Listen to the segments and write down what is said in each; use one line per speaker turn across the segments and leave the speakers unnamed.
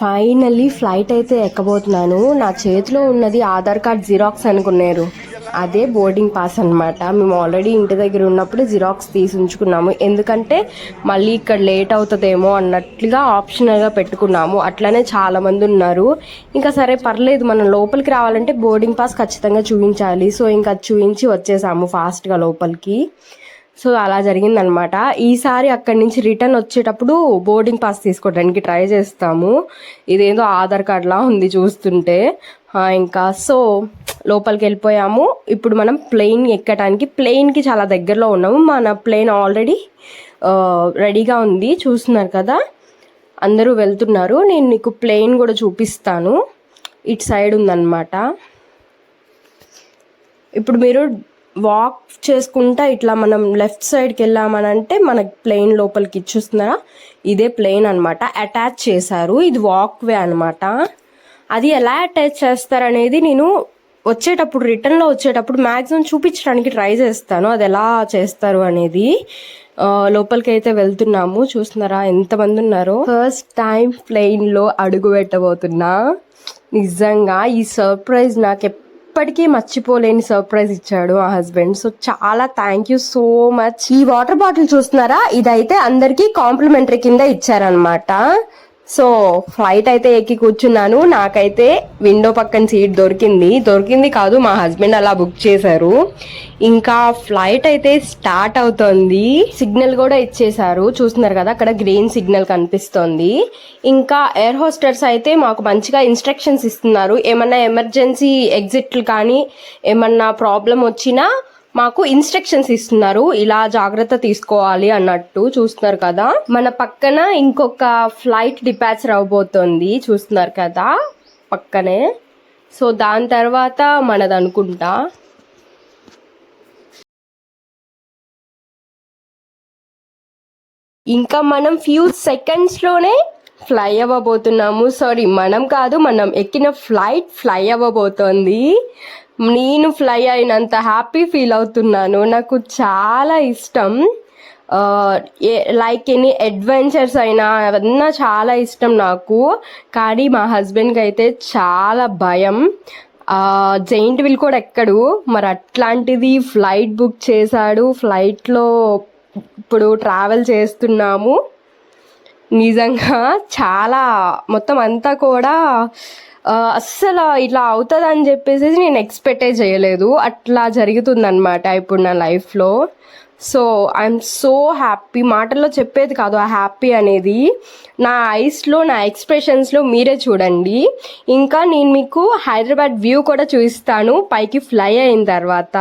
Finally flight అయితే ఎక్కబోతున్నాను. నా చేతిలో ఉన్నది ఆధార్ కార్డ్ జిరాక్స్ అనుకున్నారు, అదే బోర్డింగ్ పాస్ అనమాట. మేము ఆల్రెడీ ఇంటి దగ్గర ఉన్నప్పుడు జిరాక్స్ తీసి ఉంచుకున్నాము, ఎందుకంటే మళ్ళీ ఇక్కడ లేట్ అవుతుందేమో అన్నట్లుగా ఆప్షనల్గా పెట్టుకున్నాము. అట్లనే చాలా మంది ఉన్నారు. ఇంకా సరే పర్లేదు, మనం లోపలికి రావాలంటే బోర్డింగ్ పాస్ ఖచ్చితంగా చూపించాలి. సో ఇంకా చూపించి వచ్చేసాము ఫాస్ట్గా లోపలికి. సో అలా జరిగిందనమాట. ఈసారి అక్కడి నుంచి రిటర్న్ వచ్చేటప్పుడు బోర్డింగ్ పాస్ తీసుకోవడానికి ట్రై చేస్తాము. ఇదేదో ఆధార్ కార్డ్లా ఉంది చూస్తుంటే. ఇంకా సో లోపలికి వెళ్ళిపోయాము. ఇప్పుడు మనం ప్లేన్ ఎక్కడానికి, ప్లేన్కి చాలా దగ్గరలో ఉన్నాము. మన ప్లేన్ ఆల్రెడీ రెడీగా ఉంది, చూస్తున్నారు కదా, అందరూ వెళ్తున్నారు. నేను మీకు ప్లేన్ కూడా చూపిస్తాను. ఇటు సైడ్ ఉందన్నమాట. ఇప్పుడు మీరు వాక్ చేసుకుంటా ఇట్లా మనం లెఫ్ట్ సైడ్కి వెళ్ళామనంటే మనకి ప్లేన్ లోపలికి చూస్తున్నారా, ఇదే ప్లేన్ అనమాట. అటాచ్ చేశారు, ఇది వాక్ వే అనమాట. అది ఎలా అటాచ్ చేస్తారనేది నేను వచ్చేటప్పుడు రిటర్న్లో వచ్చేటప్పుడు మ్యాక్సిమం చూపించడానికి ట్రై చేస్తాను, అది ఎలా చేస్తారు అనేది. లోపలికి అయితే వెళ్తున్నాము, చూస్తున్నారా ఎంతమంది ఉన్నారో. ఫస్ట్ టైం ప్లేన్లో అడుగు పెట్టబోతున్నా. నిజంగా ఈ సర్ప్రైజ్ నాకు ఎప్పటికీ మర్చిపోలేని సర్ప్రైజ్ ఇచ్చాడు మా హస్బెండ్. సో చాలా థ్యాంక్ యూ సో మచ్. ఈ వాటర్ బాటిల్ చూస్తున్నారా, ఇదైతే అందరికీ కాంప్లిమెంటరీ కింద ఇచ్చారనమాట. సో ఫ్లైట్ అయితే ఎక్కి కూర్చున్నాను. నాకైతే విండో పక్కన సీట్ దొరికింది కాదు, మా హస్బెండ్ అలా బుక్ చేశారు. ఇంకా ఫ్లైట్ అయితే స్టార్ట్ అవుతోంది. సిగ్నల్ కూడా ఇచ్చేశారు, చూస్తున్నారు కదా, అక్కడ గ్రీన్ సిగ్నల్ కనిపిస్తోంది. ఇంకా ఎయిర్ హోస్టర్స్ అయితే మాకు మంచిగా ఇన్స్ట్రక్షన్స్ ఇస్తున్నారు. ఏమన్నా ఎమర్జెన్సీ ఎగ్జిట్లు కానీ ఏమన్నా ప్రాబ్లం వచ్చినా మాకు ఇన్స్ట్రక్షన్స్ ఇస్తున్నారు, ఇలా జాగ్రత్త తీసుకోవాలి అన్నట్టు. చూస్తున్నారు కదా, మన పక్కన ఇంకొక ఫ్లైట్ డిపాచర్ అవబోతోంది, చూస్తున్నారు కదా పక్కనే. సో దాని తర్వాత మనది అనుకుంటా. ఇంకా మనం ఫ్యూ సెకండ్స్లోనే ఫ్లై అవ్వబోతున్నాము. సారీ, మనం కాదు, మనం ఎక్కిన ఫ్లైట్ ఫ్లై అవ్వబోతోంది. నేను ఫ్లై అయినంత హ్యాపీ ఫీల్ అవుతున్నాను. నాకు చాలా ఇష్టం, లైక్ ఎనీ అడ్వెంచర్స్ అయినా అవన్నీ చాలా ఇష్టం నాకు. కానీ మా హస్బెండ్కి అయితే చాలా భయం. జైంట్ వీల్ కూడా ఎక్కడు, మరి అట్లాంటిది ఫ్లైట్ బుక్ చేశాడు. ఫ్లైట్లో ఇప్పుడు ట్రావెల్ చేస్తున్నాము. నిజంగా చాలా మొత్తం అంతా కూడా అస్సలు ఇట్లా అవుతుందని చెప్పేసి నేను ఎక్స్పెక్టే చేయలేదు. అట్లా జరుగుతుందన్నమాట ఇప్పుడు నా లైఫ్లో. సో ఐఎమ్ సో హ్యాపీ, మాటల్లో చెప్పేది కాదు ఆ హ్యాపీ అనేది. నా ఐస్లో, నా ఎక్స్ప్రెషన్స్లో మీరే చూడండి. ఇంకా నేను మీకు హైదరాబాద్ వ్యూ కూడా చూపిస్తాను పైకి ఫ్లై అయిన తర్వాత.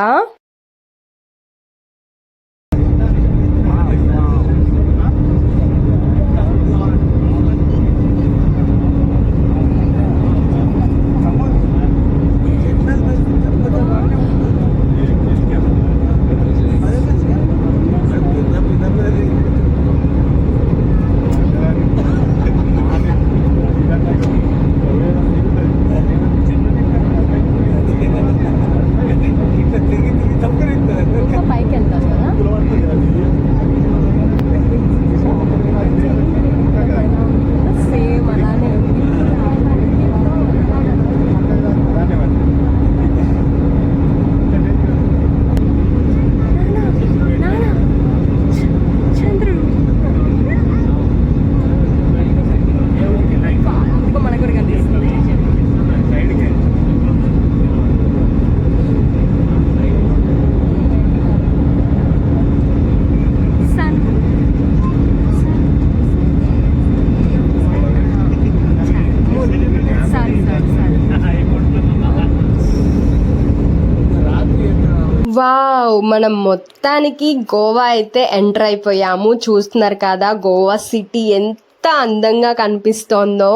వావ్, మనం మొత్తానికి గోవా అయితే ఎంటర్ అయిపోయాము. చూస్తున్నారు కదా గోవా సిటీ ఎంత అందంగా కనిపిస్తోందో.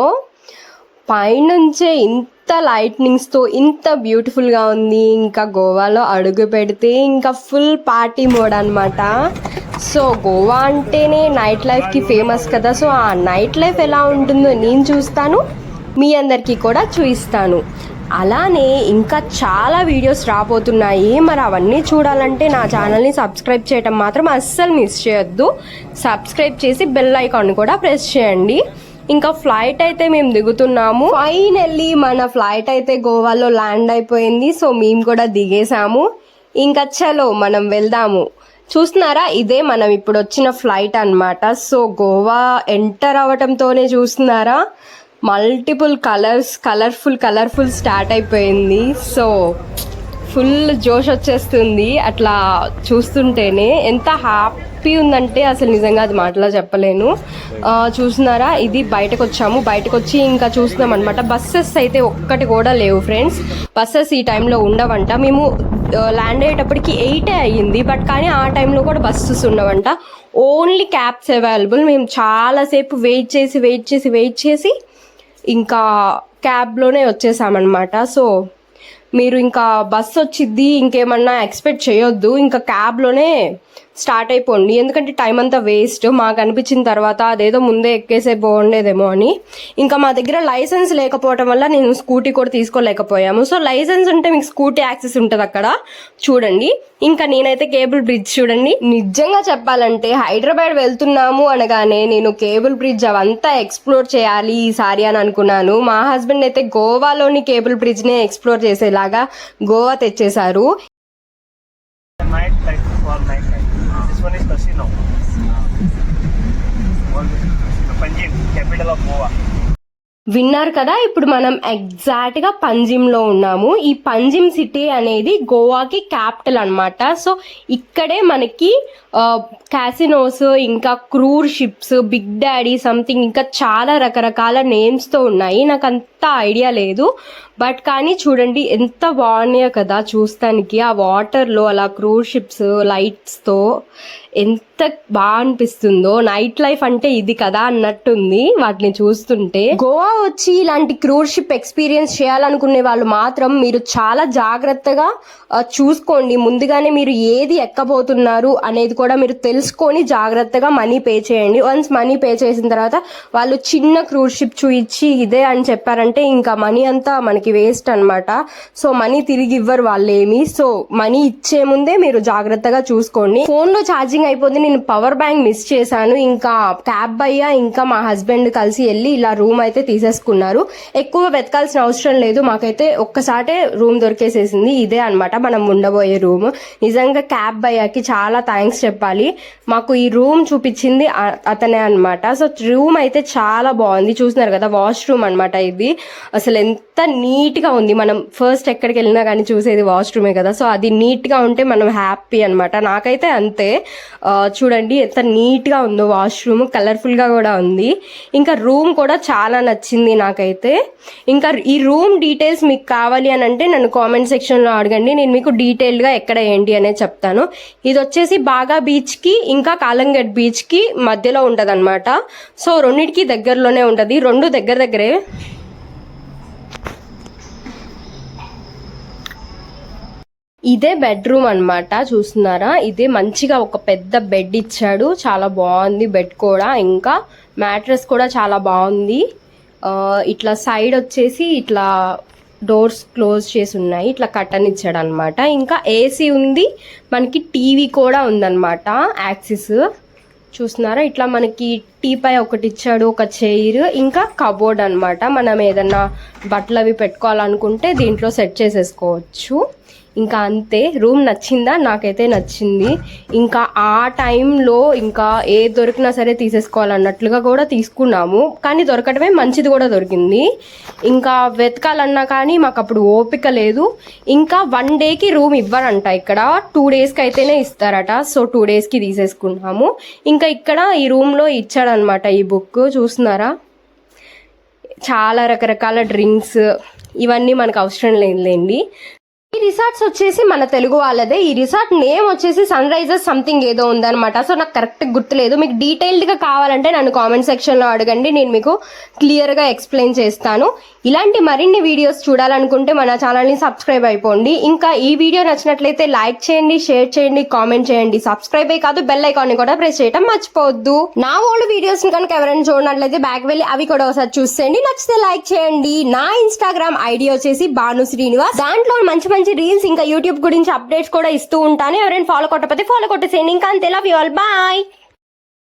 పైనుంచే ఇంత లైట్నింగ్స్తో ఇంత బ్యూటిఫుల్గా ఉంది. ఇంకా గోవాలో అడుగు పెడితే ఇంకా ఫుల్ పార్టీ మోడ్ అనమాట. సో గోవా అంటేనే నైట్ లైఫ్కి ఫేమస్ కదా. సో ఆ నైట్ లైఫ్ ఎలా ఉంటుందో నేను చూస్తాను, మీ అందరికీ కూడా చూపిస్తాను. అలానే ఇంకా చాలా వీడియోస్ రాబోతున్నాయి. మరి అవన్నీ చూడాలంటే నా ఛానల్ని సబ్స్క్రైబ్ చేయటం మాత్రం అస్సలు మిస్ చేయొద్దు. సబ్స్క్రైబ్ చేసి బెల్ ఐకాన్ కూడా ప్రెస్ చేయండి. ఇంకా ఫ్లైట్ అయితే మేము దిగుతున్నాము. ఫైనల్లీ మన ఫ్లైట్ అయితే గోవాలో ల్యాండ్ అయిపోయింది. సో మేము కూడా దిగేసాము. ఇంకా చలో మనం వెళ్దాము. చూస్తున్నారా, ఇదే మనం ఇప్పుడు వచ్చిన ఫ్లైట్ అన్నమాట. సో గోవా ఎంటర్ అవటంతోనే చూస్తున్నారా మల్టిపుల్ కలర్స్, కలర్ఫుల్ స్టార్ట్ అయిపోయింది. సో ఫుల్ జోష్ వచ్చేస్తుంది అట్లా చూస్తుంటేనే. ఎంత హ్యాపీ ఉందంటే అసలు నిజంగా అది మాటలో చెప్పలేను. చూస్తున్నారా, ఇది బయటకు వచ్చాము. బయటకు వచ్చి ఇంకా చూస్తున్నాం అనమాట. బస్సెస్ అయితే ఒక్కటి కూడా లేవు ఫ్రెండ్స్. బస్సెస్ ఈ టైంలో ఉండవంట. మేము ల్యాండ్ అయ్యేటప్పటికి 8 అయ్యింది. బట్ కానీ ఆ టైంలో కూడా బస్సెస్ ఉండవంట. Only cabs available. మేము చాలాసేపు వెయిట్ చేసి ఇంకా క్యాబ్లోనే వచ్చేసామన్నమాట. సో మీరు ఇంకా బస్సు వచ్చిద్ది ఇంకేమన్నా ఎక్స్పెక్ట్ చేయొద్దు, ఇంకా క్యాబ్లోనే స్టార్ట్ అయిపోండి. ఎందుకంటే టైం అంతా వేస్ట్. మాకు అనిపించిన తర్వాత అదేదో ముందే ఎక్కేసే బాగుండేదేమో అని. ఇంకా మా దగ్గర లైసెన్స్ లేకపోవడం వల్ల నేను స్కూటీ కూడా తీసుకోలేకపోయాము. సో లైసెన్స్ ఉంటే మీకు స్కూటీ యాక్సెస్ ఉంటుంది అక్కడ చూడండి. ఇంకా నేనైతే కేబుల్ బ్రిడ్జ్ చూడండి. నిజంగా చెప్పాలంటే హైదరాబాద్ వెళ్తున్నాము అనగానే నేను కేబుల్ బ్రిడ్జ్ అవంతా ఎక్స్ప్లోర్ చేయాలి ఈసారి అని అనుకున్నాను. మా హస్బెండ్ అయితే గోవాలోని కేబుల్ బ్రిడ్జ్ నే ఎక్స్ప్లోర్ చేసేలాగా Goa తెచ్చేశారు.
One is casino. Panjim, capital of Goa.
విన్నారు కదా, ఇప్పుడు మనం ఎగ్జాక్ట్ గా పంజిమ్లో ఉన్నాము. ఈ పంజిమ్ సిటీ అనేది గోవాకి క్యాపిటల్ అన్నమాట. సో ఇక్కడే మనకి క్యాసినోస్, ఇంకా క్రూర్ షిప్స్, బిగ్ డాడీ సంథింగ్ ఇంకా చాలా రకరకాల నేమ్స్ తో ఉన్నాయి. నాకు అంత ఐడియా లేదు. బట్ కానీ చూడండి ఎంత బాగున్నాయో కదా చూస్తానికి. ఆ వాటర్ లో అలా క్రూర్ షిప్స్ లైట్స్ తో ఎంత బాగా అనిపిస్తుందో. నైట్ లైఫ్ అంటే ఇది కదా అన్నట్టుంది వాటిని చూస్తుంటే. గోవా వచ్చి ఇలాంటి క్రూర్ షిప్ ఎక్స్పీరియన్స్ చేయాలనుకునే వాళ్ళు మాత్రం మీరు చాలా జాగ్రత్తగా చూసుకోండి. ముందుగానే మీరు ఏది ఎక్కబోతున్నారు అనేది కూడా మీరు తెలుసుకొని జాగ్రత్తగా మనీ పే చేయండి. వన్స్ మనీ పే చేసిన తర్వాత వాళ్ళు చిన్న క్రూర్ షిప్ చూయించి ఇదే అని చెప్పారంటే ఇంకా మనీ అంతా మనకి వేస్ట్ అన్నమాట. సో మనీ తిరిగి ఇవ్వరు వాళ్ళేమి. సో మనీ ఇచ్చే ముందే మీరు జాగ్రత్తగా చూసుకోండి. ఫోన్ లో ఛార్జింగ్ అయిపోతే నేను పవర్ బ్యాంక్ మిస్ చేశాను. ఇంకా క్యాబ్ అయ్యా ఇంకా మా హస్బెండ్ కలిసి వెళ్ళి ఇలా రూమ్ అయితే తీసేసుకున్నారు. ఎక్కువ వెతకాల్సిన అవసరం లేదు. మాకైతే ఒక్కసాటే రూమ్ దొరికేసేసింది. ఇదే అన్నమాట మనం ఉండబోయే రూమ్. నిజంగా క్యాబ్ అయ్యాకి చాలా థ్యాంక్స్ చెప్పాలి. మాకు ఈ రూమ్ చూపించింది అతనే అన్నమాట. సో రూమ్ అయితే చాలా బాగుంది. చూస్తున్నారు కదా, వాష్రూమ్ అన్నమాట ఇది. అసలు ఎంత నీట్ గా ఉంది. మనం ఫస్ట్ ఎక్కడికి వెళ్ళినా కానీ చూసేది వాష్రూమే కదా. సో అది నీట్ గా ఉంటే మనం హ్యాపీ అన్నమాట. నాకైతే అంతే. చూడండి ఎంత నీట్ గా ఉందో వాష్రూమ్. కలర్ఫుల్ గా కూడా ఉంది. ఇంకా రూమ్ కూడా చాలా నచ్చింది నాకైతే. ఇంకా ఈ రూమ్ డీటెయిల్స్ మీకు కావాలి అని అంటే నన్ను కామెంట్ సెక్షన్ లో అడగండి. నేను మీకు డీటెయిల్డ్ గా ఎక్కడ ఏంటి అనేది చెప్తాను. ఇది వచ్చేసి బాగా బీచ్ కి ఇంకా కాలంగట్ బీచ్ కి మధ్యలో ఉంటది అనమాట. సో రెండింటికి దగ్గరలోనే ఉంటది. రెండు దగ్గరే. ఇదే బెడ్రూమ్ అన్నమాట. చూస్తున్నారా, ఇదే మంచిగా ఒక పెద్ద బెడ్ ఇచ్చాడు. చాలా బాగుంది బెడ్ కూడా. ఇంకా మ్యాట్రెస్ కూడా చాలా బాగుంది. ఇట్లా సైడ్ వచ్చేసి ఇట్లా డోర్స్ క్లోజ్ చేసి ఉన్నాయి. ఇట్లా కర్టన్ ఇచ్చాడు అనమాట. ఇంకా ఏసీ ఉంది. మనకి టీవీ కూడా ఉందన్నమాట యాక్సిస్. చూస్తున్నారా, ఇట్లా మనకి టీపై ఒకటి ఇచ్చాడు, ఒక చైర్, ఇంకా కబోర్డ్ అన్నమాట. మనం ఏదన్నా బట్టలు అవి పెట్టుకోవాలనుకుంటే దీంట్లో సెట్ చేసేసుకోవచ్చు. ఇంకా అంతే. రూమ్ నచ్చిందా? నాకైతే నచ్చింది. ఇంకా ఆ టైంలో ఇంకా ఏ దొరికినా సరే తీసేసుకోవాలన్నట్లుగా కూడా తీసుకున్నాము. కానీ దొరకడమే మంచిది కూడా దొరికింది. ఇంకా వెతకాలన్నా కానీ మాకు అప్పుడు ఓపిక లేదు. ఇంకా 1 డేకి రూమ్ ఇవ్వరంట ఇక్కడ. 2 డేస్కి అయితేనే ఇస్తారట. సో 2 డేస్కి తీసేసుకున్నాము. ఇంకా ఇక్కడ ఈ రూమ్లో ఇచ్చాడనమాట ఈ బుక్. చూస్తున్నారా, చాలా రకరకాల డ్రింక్స్ ఇవన్నీ మనకు అవసరం లేదులేండి. ఈ రిసార్ట్స్ వచ్చేసి మన తెలుగు వాళ్ళదే. ఈ రిసార్ట్ నేమ్ వచ్చేసి సన్ రైజర్స్ సంథింగ్ ఏదో ఉందన్నమాట. సో నాకు కరెక్ట్ గుర్తులేదు. మీకు డీటెయిల్డ్ గా కావాలంటే నన్ను కామెంట్ సెక్షన్ లో అడగండి. నేను మీకు క్లియర్ గా ఎక్స్ప్లెయిన్ చేస్తాను. ఇలాంటి మరిన్ని వీడియోస్ చూడాలనుకుంటే మన ఛానల్ ని సబ్స్క్రైబ్ అయిపోండి. ఇంకా ఈ వీడియో నచ్చినట్లయితే లైక్ చేయండి, షేర్ చేయండి, కామెంట్ చేయండి. సబ్స్క్రైబ్ అయ్యి కాదు, బెల్ ఐకాన్ ని కూడా ప్రెస్ చేయడం మర్చిపోవద్దు. నా ఓల్డ్ వీడియోస్ కనుక ఎవరైనా చూడనట్లయితే బ్యాక్ వెళ్ళి అవి కూడా ఒకసారి చూసేయండి. నచ్చితే లైక్ చేయండి. నా ఇన్స్టాగ్రామ్ ఐడి వచ్చేసి భాను శ్రీనివాస్. దాంట్లో మంచి రీల్స్ ఇంకా యూట్యూబ్ గురించి అప్డేట్స్ కూడా ఇస్తూ ఉంటాను. ఎవరైనా ఫాలో కొట్టకపోతే ఫాలో కొట్టేసేయండి. ఇంకా అంతే. Love you all. బాయ్.